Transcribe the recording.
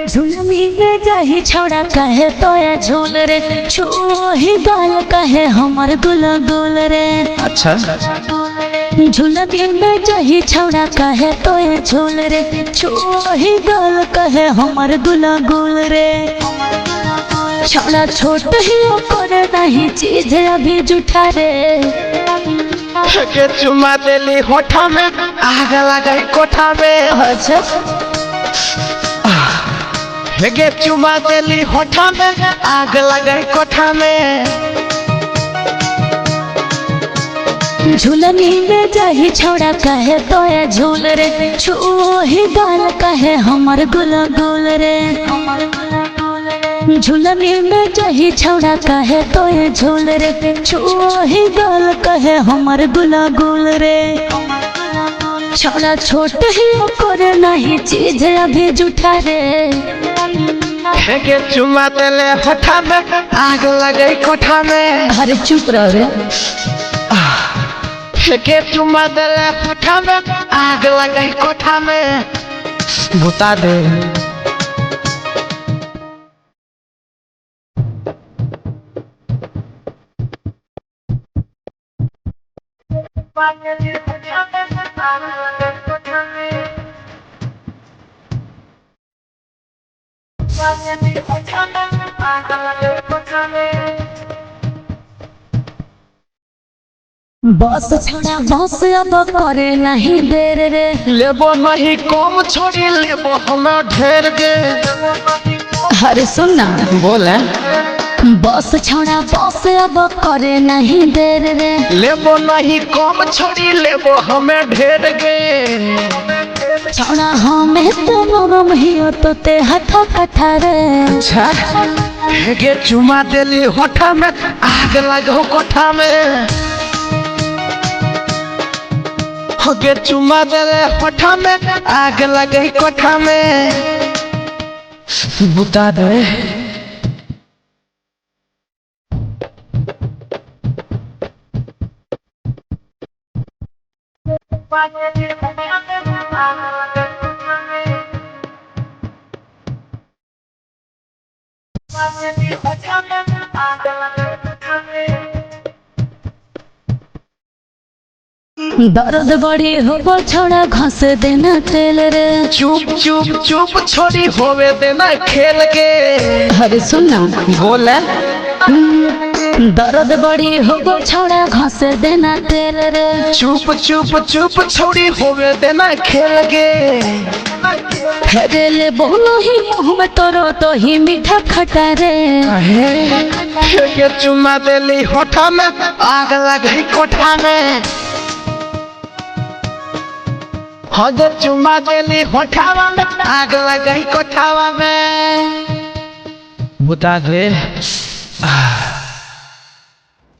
झुलमी में जाही छौड़ा कहे तो ये झूल रे छुही गाल कहे हमर गुला गुल रे। अच्छा झुलमी में जाही छौड़ा कहे तो ये झूल रे छुही गाल कहे हमर गुला गुल रे। छौड़ा छोट ही करे नहीं चीज अभी जूठा रे। के चुमा देली होठा में आग लगे कोठा में। अच्छा के चुमा देली होठा में आग लगे कोठा में। झुलनी में जाही छौड़ा कहे तो ये झूल रे छुही गाल कहे हमर गुला गुल रे। झुलनी में जाही छौड़ा कहे तो ये झूल रे छुही गाल कहे हमर गुला गुल रे। छौड़ा छोट ही करे नहीं चीज अभी जूठा रे। के चुमा देले होठा में आग लगे कोठा में। अरे चुप रह रे। के चुमा देले होठा में आग लगे कोठा में। बुता दे बस छौड़ा बस अब करे नहीं देर रे। लेबो नहीं कम छोड़ी लेबो हमें ढेर गे। अरे सुन ना बोले बस छौड़ा बस अब करे नहीं देर रे। लेबो नहीं कम छोड़ी लेबो हमें ढेर गे। छौड़ा हमें तो मरम ही तो ते हथा कथा रे। अच्छा के चुमा देली होठा में आग लगो कोठा में। के चुमा देले होठा में आग लगे कोठा में। बुता दे दर्द बड़ी हो छौड़ा घस देना तेल रे। चुप चुप चुप छोड़ी होवे देना खेल के। अरे सुन ना बोले दर्द बड़ी हो छौड़ा घस देना तेल रे। चुप चुप चुप छोड़ी होवे देना खेल के। फेरे ले बोलो ही मुँह में तोरो तो ही मीठा खटा रे। के चुमा देली होठा में आग लगे कोठा में। के चुमा देली होठा में आग लगे कोठा में। बुता दे